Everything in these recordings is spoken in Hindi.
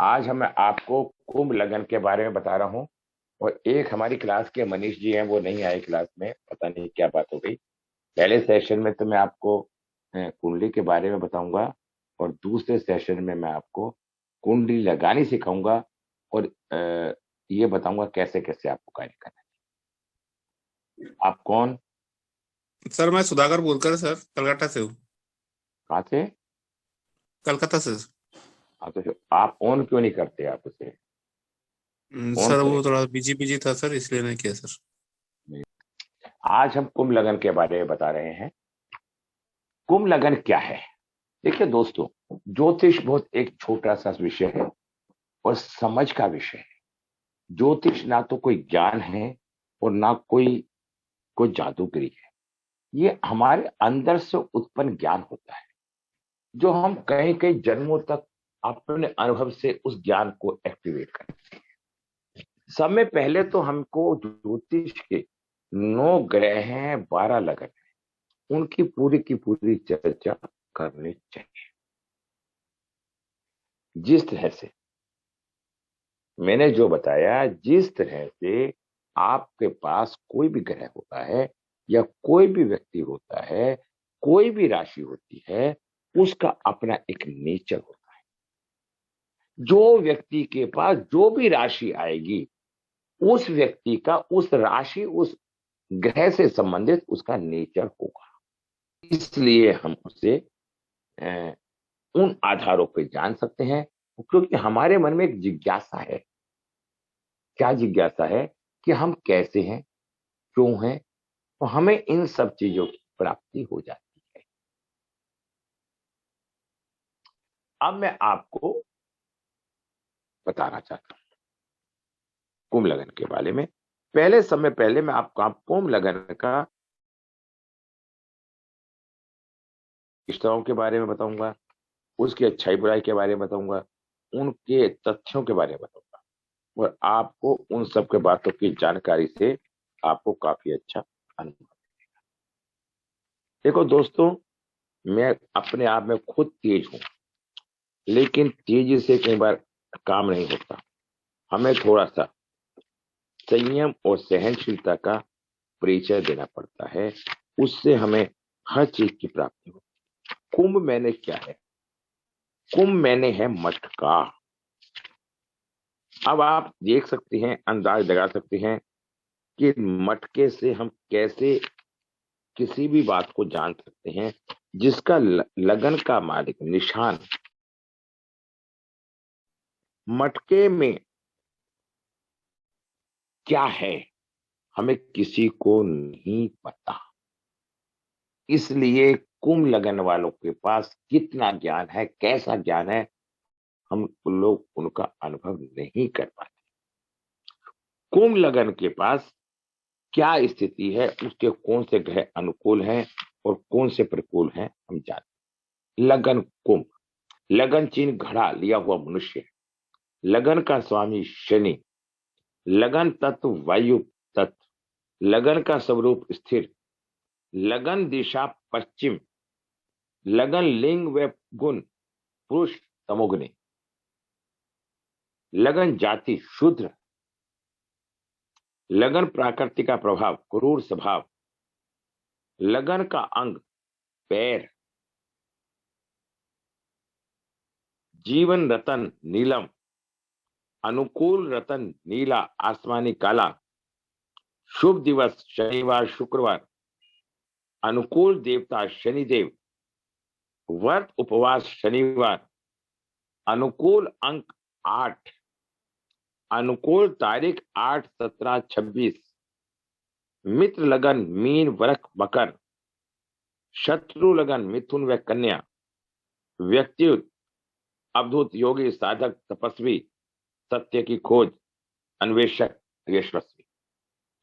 आज हम आपको कुंभ लगन के बारे में बता रहा हूँ। और एक हमारी क्लास के मनीष जी हैं, वो नहीं आए क्लास में, पता नहीं क्या बात हो गई। पहले सेशन में तो मैं आपको कुंडली के बारे में बताऊंगा, और दूसरे सेशन में मैं आपको कुंडली लगानी सिखाऊंगा, और ये बताऊंगा कैसे कैसे आपको कार्य करना है। आप कौन? सर मैं सुधाकर बोलकर सर कलकत्ता से हूँ। कहाँ से? कलकत्ता से। हाँ, तो आप ऑन क्यों नहीं करते? आप उसे ऑन सर वो करें। थोड़ा बिजी बिजी था सर, इसलिए नहीं किया सर। आज हम कुंभ लगन के बारे में बता रहे हैं। कुंभ लगन क्या है? देखिए दोस्तों, ज्योतिष बहुत एक छोटा सा विषय है और समझ का विषय है। ज्योतिष ना तो कोई ज्ञान है और ना कोई कोई जादूगरी है। ये हमारे अंदर से उत्पन्न ज्ञान होता है, जो हम कई कई जन्मों तक अपने अनुभव से उस ज्ञान को एक्टिवेट करते हैं। समय पहले तो हमको ज्योतिष के 9 ग्रह हैं, 12 लगन हैं, उनकी पूरी की पूरी चर्चा करनी चाहिए। जिस तरह से मैंने जो बताया, जिस तरह से आपके पास कोई भी ग्रह होता है या कोई भी व्यक्ति होता है, कोई भी राशि होती है, उसका अपना एक नेचर होता है। जो व्यक्ति के पास जो भी राशि आएगी, उस व्यक्ति का उस राशि उस ग्रह से संबंधित उसका नेचर होगा। इसलिए हम उसे अ, उन आधारों पर जान सकते हैं, क्योंकि हमारे मन में एक जिज्ञासा है। क्या जिज्ञासा है? कि हम कैसे हैं, क्यों हैं, तो हमें इन सब चीजों की प्राप्ति हो जाती है। अब मैं आपको बताना चाहता हूं कुंभ लगन के बारे में। पहले समय पहले मैं आपको कुंभ लगन का इष्टाओं के बारे में बताऊंगा, उसकी अच्छाई बुराई के बारे में बताऊंगा, उनके तथ्यों के बारे में बताऊंगा, और आपको उन सब के बातों की जानकारी से आपको काफी अच्छा अनुभव। देखो दोस्तों, मैं अपने आप में खुद तेज हूं, लेकिन तेजी से कई बार काम नहीं होता। हमें थोड़ा सा संयम और सहनशीलता का परिचय देना पड़ता है, उससे हमें हर चीज की प्राप्ति होती है। कुंभ मैंने क्या है? कुंभ मैंने है मटका। अब आप देख सकते हैं, अंदाज लगा सकते हैं कि मटके से हम कैसे किसी भी बात को जान सकते हैं, जिसका लगन का मालिक निशान मटके में क्या है, हमें किसी को नहीं पता। इसलिए कुंभ लगन वालों के पास कितना ज्ञान है, कैसा ज्ञान है, हम लोग उनका अनुभव नहीं कर पाते। कुंभ लगन के पास क्या स्थिति है, उसके कौन से ग्रह अनुकूल हैं और कौन से प्रतिकूल हैं, हम जानते। लगन कुंभ, लगन चिन्ह घड़ा लिया हुआ मनुष्य, लगन का स्वामी शनि, लगन तत्व वायु तत्व, लगन का स्वरूप स्थिर, लगन दिशा पश्चिम, लगन लिंग व गुण पुरुष तमोग्नि, लगन जाति शूद्र, लगन प्राकृतिक का प्रभाव क्रूर स्वभाव, लगन का अंग पैर, जीवन रतन नीलम, अनुकूल रतन नीला आसमानी काला, शुभ दिवस शनिवार शुक्रवार, अनुकूल देवता शनिदेव, व्रत उपवास शनिवार, अनुकूल अंक 8, अनुकूल तारीख 8, 17, 26, मित्र लगन मीन वृक मकर, शत्रु लगन मिथुन व कन्या, व्यक्ति अवधूत योगी साधक तपस्वी, सत्य की खोज अन्वेषक यशस्वी।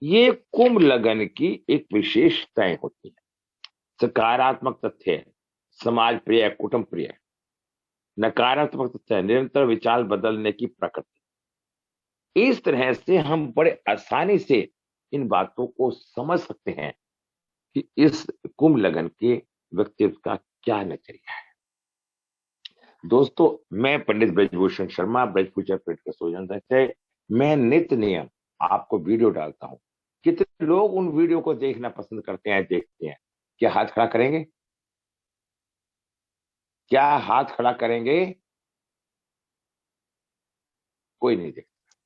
ये कुंभ लगन की एक विशेषताएं होती है। सकारात्मक तथ्य है, समाज प्रिय कुटुंब प्रिय। नकारात्मक तथ्य है, निरंतर विचार बदलने की प्रकृति। इस तरह से हम बड़े आसानी से इन बातों को समझ सकते हैं कि इस कुंभ लगन के व्यक्तित्व का क्या नजरिया है। दोस्तों, मैं पंडित ब्रजभूषण शर्मा, ब्रज फ्यूचर पेट का सोजन है। मैं नित्य नियम आपको वीडियो डालता हूं। कितने लोग उन वीडियो को देखना पसंद करते हैं, देखते हैं? क्या हाथ खड़ा करेंगे? क्या हाथ खड़ा करेंगे? कोई नहीं देखता।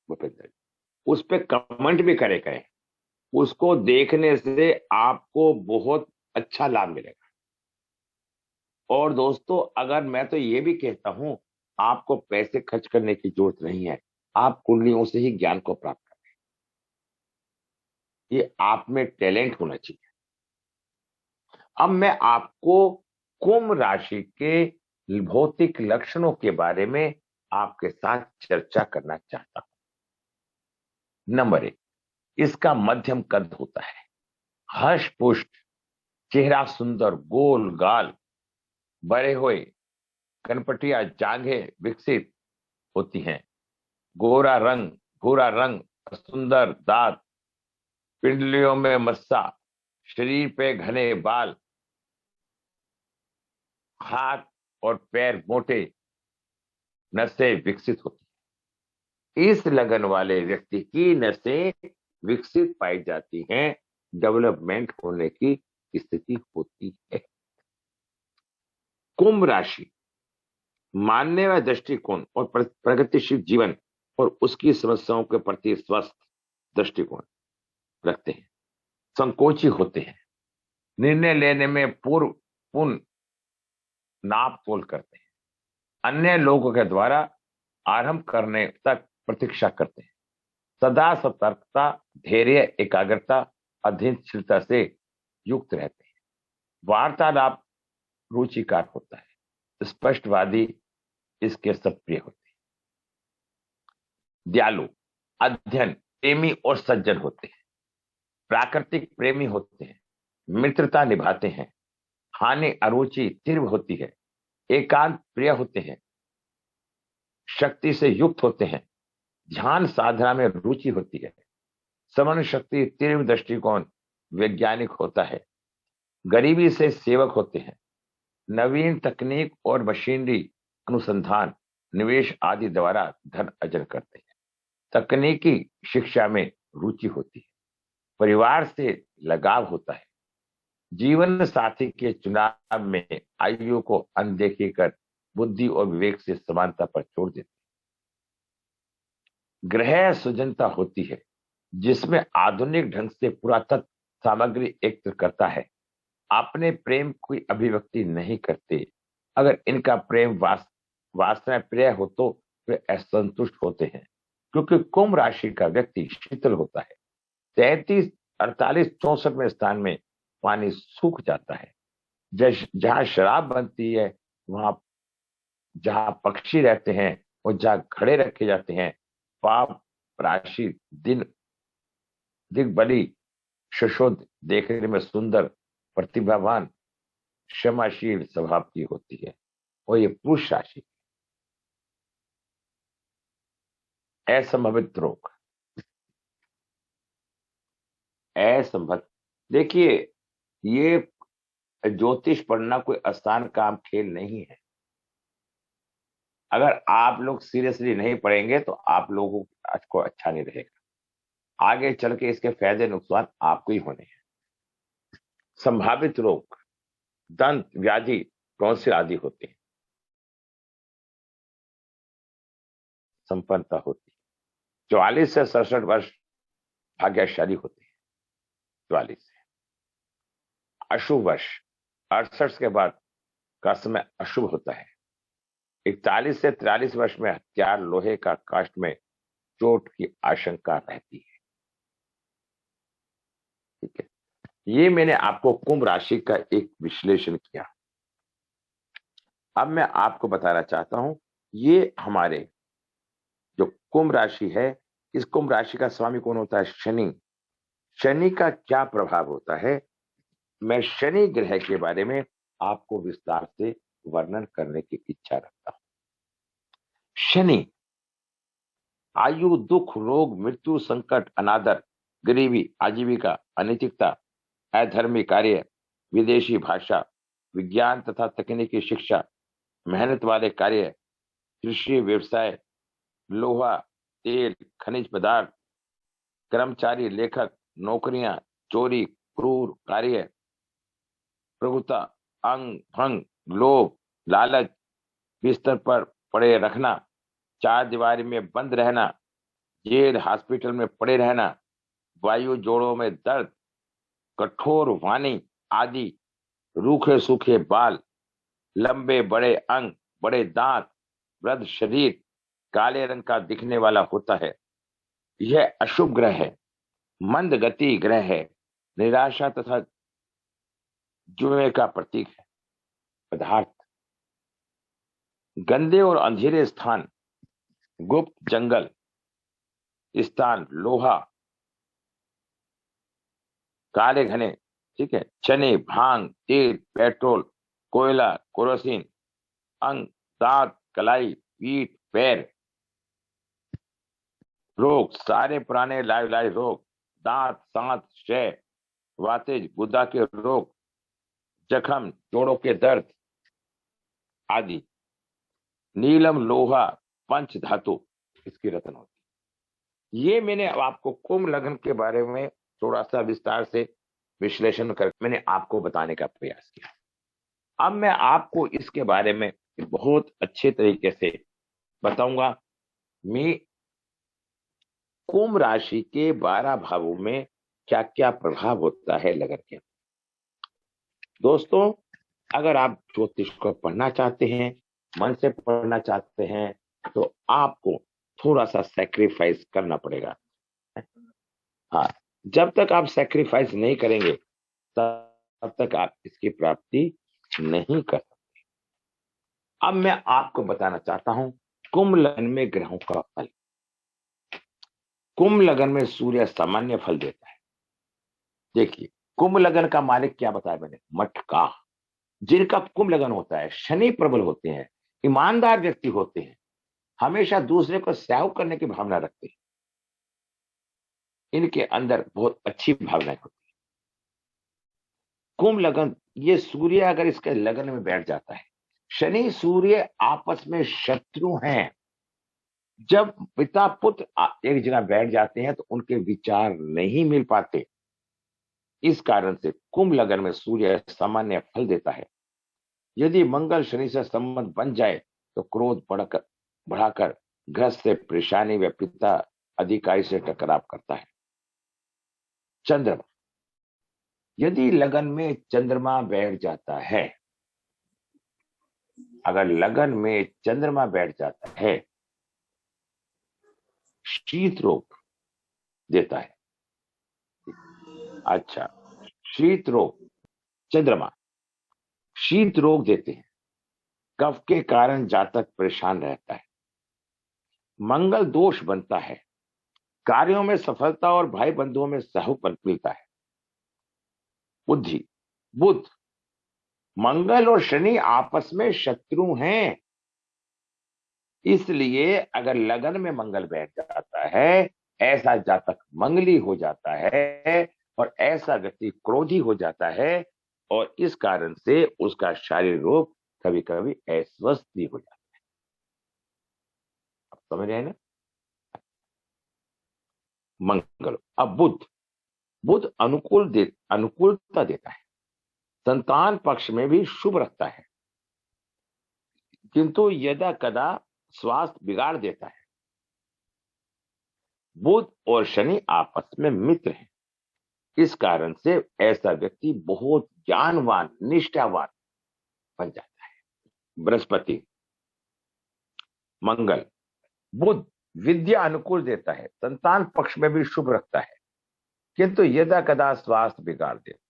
भूपेंद्र जी, उस पे कमेंट भी करें। उसको देखने से आपको बहुत अच्छा लाभ मिलेगा। और दोस्तों, अगर मैं तो ये भी कहता हूं, आपको पैसे खर्च करने की जरूरत नहीं है। आप कुंडलियों से ही ज्ञान को प्राप्त करें। ये आप में टैलेंट होना चाहिए। अब मैं आपको कुंभ राशि के भौतिक लक्षणों के बारे में आपके साथ चर्चा करना चाहता हूं। नंबर 1, इसका मध्यम कद होता है। हष्ट पुष्ट चेहरा, सुंदर गोल गाल, बड़े हुए कनपटिया जांघें विकसित होती हैं। गोरा रंग, भूरा रंग, सुंदर दांत, पिंडलियों में मस्सा, शरीर पे घने बाल, हाथ और पैर मोटे, नसें विकसित होती हैं। इस लगन वाले व्यक्ति की नसें विकसित पाई जाती हैं। डेवलपमेंट होने की स्थिति होती है। कुंभ राशि मानने व दृष्टिकोण और प्रगतिशील जीवन और उसकी समस्याओं के प्रति स्वस्थ दृष्टिकोण रखते हैं। संकोची होते हैं। निर्णय लेने में पूर्व पुनः नाप तोल करते हैं। अन्य लोगों के द्वारा आरंभ करने तक प्रतीक्षा करते हैं। सदा सतर्कता, धैर्य, एकाग्रता, अधीनशीलता से युक्त रहते हैं। वार्तालाप रुचिकार होता है। स्पष्टवादी इसके सब प्रिय होते हैं। दयालु, अध्ययन प्रेमी और सज्जन होते हैं। प्राकृतिक प्रेमी होते हैं। मित्रता निभाते हैं। हानि अरुचि तीव्र होती है। एकांत प्रिय होते हैं। शक्ति से युक्त होते हैं। ध्यान साधना में रुचि होती है। समन शक्ति, तीव्र दृष्टिकोण, वैज्ञानिक होता है। गरीबी से सेवक होते हैं। नवीन तकनीक और मशीनरी अनुसंधान, निवेश आदि द्वारा धन अर्जन करते हैं। तकनीकी शिक्षा में रुचि होती है। परिवार से लगाव होता है। जीवन साथी के चुनाव में आयु को अनदेखी कर बुद्धि और विवेक से समानता पर छोड़ देते हैं। ग्रह सुजनता होती है, जिसमें आधुनिक ढंग से पुरातत्व सामग्री एकत्र करता है। अपने प्रेम की अभिव्यक्ति नहीं करते। अगर इनका प्रेम वासना प्रिय हो तो वे असंतुष्ट होते हैं, क्योंकि कुंभ राशि का व्यक्ति शीतल होता है। 33, 48, 64 में स्थान में पानी सूख जाता है। जहां शराब बनती है, वहां जहां पक्षी रहते हैं और जहां घड़े रखे जाते हैं, पाप राशि दिन दिग्बली सुशोध, देखने में सुंदर, प्रतिभावान, क्षमाशील स्वभाव की होती है। और ये पुरुष राशि। असंभवित रोग, असंभव, देखिए, ये ज्योतिष पढ़ना कोई आसान काम खेल नहीं है। अगर आप लोग सीरियसली नहीं पढ़ेंगे तो आप लोगों को अच्छा नहीं रहेगा। आगे चल के इसके फायदे नुकसान आपको ही होने हैं। संभावित रोग, दंत व्याधि, टॉन्सिल आदि होते हैं। संपन्नता होती है। 44 से 67 वर्ष भाग्यशाली होते हैं। 44 से अशुभ वर्ष, 68 के बाद का समय अशुभ होता है। 41 से 43 वर्ष में हथियार, लोहे का कास्ट में चोट की आशंका रहती है। ठीक है, ये मैंने आपको कुंभ राशि का एक विश्लेषण किया। अब मैं आपको बताना चाहता हूं, ये हमारे जो कुंभ राशि है, इस कुंभ राशि का स्वामी कौन होता है? शनि। शनि का क्या प्रभाव होता है, मैं शनि ग्रह के बारे में आपको विस्तार से वर्णन करने की इच्छा रखता हूं। शनि आयु, दुख, रोग, मृत्यु, संकट, अनादर, गरीबी, आजीविका, अनैतिकता, अधर्मी कार्य, विदेशी भाषा, विज्ञान तथा तकनीकी शिक्षा, मेहनत वाले कार्य, कृषि व्यवसाय, लोहा, तेल, खनिज पदार्थ, कर्मचारी, लेखक, नौकरियां, चोरी, क्रूर कार्य, प्रभुता, अंग भंग, लोभ, लालच, बिस्तर पर पड़े रखना, चार दीवारी में बंद रहना, जेल हॉस्पिटल में पड़े रहना, वायु जोड़ों में दर्द, कठोर वाणी आदि, रूखे सूखे बाल, लंबे बड़े अंग, बड़े दांत, वृद्ध शरीर, काले रंग का दिखने वाला होता है। यह अशुभ ग्रह है, मंद गति ग्रह है, निराशा तथा जुए का प्रतीक है। पदार्थ, गंदे और अंधेरे स्थान, गुप्त जंगल स्थान, लोहा, काले घने, ठीक है, चने, भांग, तेल, पेट्रोल, कोयला, केरोसिन, अंग, दांत, कलाई, पीठ, पैर, रोग, सारे पुराने लाइव रोग, दांत, सांत, क्षय, वातेज, गुदा के रोग, जख्म, जोड़ों के दर्द आदि। नीलम, लोहा, पंच धातु इसकी रत्न होती है। ये मैंने अब आपको कुंभ लग्न के बारे में थोड़ा सा विस्तार से विश्लेषण कर मैंने आपको बताने का प्रयास किया। अब मैं आपको इसके बारे में बहुत अच्छे तरीके से बताऊंगा। मैं कुंभ राशि के 12 भावों में क्या क्या प्रभाव होता है लगन के। दोस्तों, अगर आप ज्योतिष को पढ़ना चाहते हैं, मन से पढ़ना चाहते हैं, तो आपको थोड़ा सा सैक्रिफाइस करना पड़ेगा। हाँ, जब तक आप सैक्रिफाइस नहीं करेंगे तब तक आप इसकी प्राप्ति नहीं कर सकते। अब मैं आपको बताना चाहता हूं कुंभ लग्न में ग्रहों का फल। कुंभ लग्न में सूर्य सामान्य फल देता है। देखिए, कुंभ लग्न का मालिक क्या बताया मैंने, मटका। जिनका कुंभ लग्न होता है, शनि प्रबल होते हैं, ईमानदार व्यक्ति होते हैं, हमेशा दूसरे को सहयोग करने की भावना रखते हैं, इनके अंदर बहुत अच्छी भावनाएं होती है। कुंभ लग्न, ये सूर्य अगर इसके लग्न में बैठ जाता है, शनि सूर्य आपस में शत्रु हैं। जब पिता पुत्र एक जगह बैठ जाते हैं तो उनके विचार नहीं मिल पाते। इस कारण से कुंभ लग्न में सूर्य सामान्य फल देता है। यदि मंगल शनि से संबंध बन जाए तो क्रोध बढ़ाकर ग्रस्त से परेशानी व पिता अधिकारी से टकराव करता है। चंद्रमा, यदि लगन में चंद्रमा बैठ जाता है, अगर लगन में चंद्रमा बैठ जाता है, शीत रोग देता है। अच्छा, शीत रोग, चंद्रमा शीत रोग देते हैं। कफ के कारण जातक परेशान रहता है। मंगल दोष बनता है। कार्यों में सफलता और भाई बंधुओं में सहयोग मिलता है। बुद्धि, बुध, मंगल और शनि आपस में शत्रु हैं, इसलिए अगर लगन में मंगल बैठ जाता है, ऐसा जातक मंगली हो जाता है और ऐसा व्यक्ति क्रोधी हो जाता है, और इस कारण से उसका शारीरिक रोग कभी कभी अस्वस्थ भी हो जाता है। आप समझ रहे हैं ना। मंगल, अब बुध, बुध अनुकूलता देता है। संतान पक्ष में भी शुभ रखता है, किंतु यदा कदा स्वास्थ्य बिगाड़ देता है। बुध और शनि आपस में मित्र हैं, इस कारण से ऐसा व्यक्ति बहुत ज्ञानवान, निष्ठावान बन जाता है। बृहस्पति, मंगल, बुध विद्या अनुकूल देता है, संतान पक्ष में भी शुभ रखता है, किंतु यदा कदा स्वास्थ्य बिगाड़ देता है।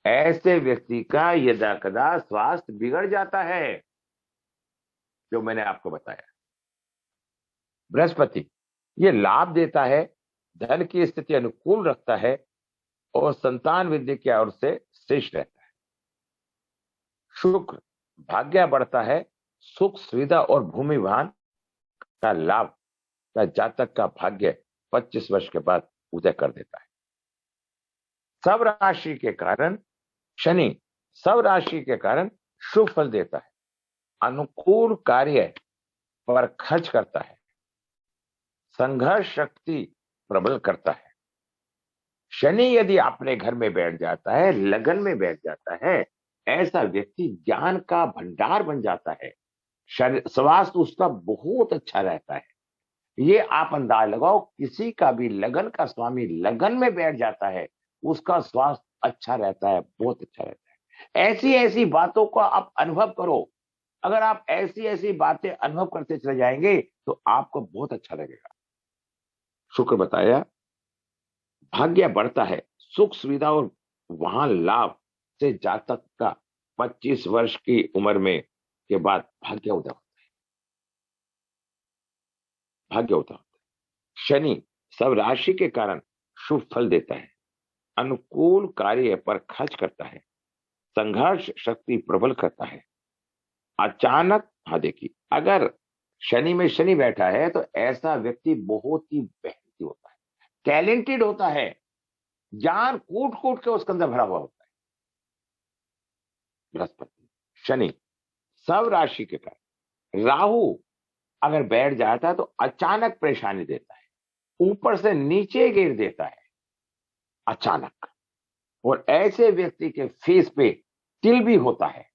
ऐसे व्यक्ति का यदा कदा स्वास्थ्य बिगड़ जाता है, जो मैंने आपको बताया। बृहस्पति ये लाभ देता है, धन की स्थिति अनुकूल रखता है और संतान वृद्धि की ओर से श्रेष्ठ रहता है। शुक्र भाग्य बढ़ता है, सुख सुविधा और भूमि वाहन का लाभ का जातक का भाग्य 25 वर्ष के बाद उदय कर देता है। सब राशि के कारण शनि सब राशि के कारण शुभ फल देता है, अनुकूल कार्य पर खर्च करता है, संघर्ष शक्ति प्रबल करता है। शनि यदि अपने घर में बैठ जाता है, लगन में बैठ जाता है, ऐसा व्यक्ति ज्ञान का भंडार बन जाता है। स्वास्थ्य उसका बहुत अच्छा रहता है। ये आप अंदाज लगाओ, किसी का भी लगन का स्वामी लगन में बैठ जाता है, उसका स्वास्थ्य अच्छा रहता है, बहुत अच्छा रहता है। ऐसी ऐसी बातों का आप अनुभव करो। अगर आप ऐसी ऐसी बातें अनुभव करते चले जाएंगे तो आपको बहुत अच्छा लगेगा। शुक्र बताया भाग्य बढ़ता है, सुख सुविधा और वहां लाभ से जातक का 25 वर्ष की उम्र में के बाद भाग्य उदय होता है। भाग्य उदय होता है। शनि सब राशि के कारण शुभ फल देता है, अनुकूल कार्य पर खर्च करता है, संघर्ष शक्ति प्रबल करता है। अचानक, हाँ देखिए, अगर शनि में शनि बैठा है तो ऐसा व्यक्ति बहुत ही मेहनती होता है, टैलेंटेड होता है, ज्ञान कूट कूट के उसके अंदर भरा हुआ होता है। बृहस्पति, शनि सब राशि के कारण। राहु अगर बैठ जाता है तो अचानक परेशानी देता है, ऊपर से नीचे गिर देता है अचानक, और ऐसे व्यक्ति के फेस पे तिल भी होता है।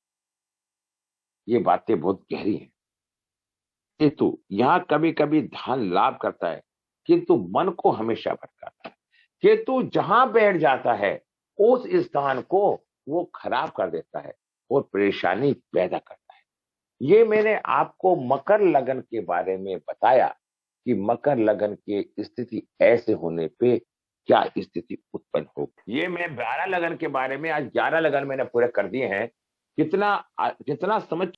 ये बातें बहुत गहरी हैं। केतु यहां कभी कभी धन लाभ करता है, किंतु मन को हमेशा भटकाता है। केतु जहां बैठ जाता है उस स्थान को वो खराब कर देता है और परेशानी पैदा करता है। ये मैंने आपको मकर लगन के बारे में बताया कि मकर लगन की स्थिति ऐसे होने पे क्या स्थिति उत्पन्न होगी। ये मैं 12 लगन के बारे में, आज 11 लगन मैंने पूरे कर दिए हैं। कितना कितना समझ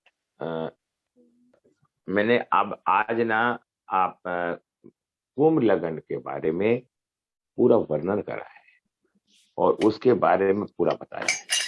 मैंने अब आज ना आप कुंभ लगन के बारे में पूरा वर्णन करा है और उसके बारे में पूरा बताया है।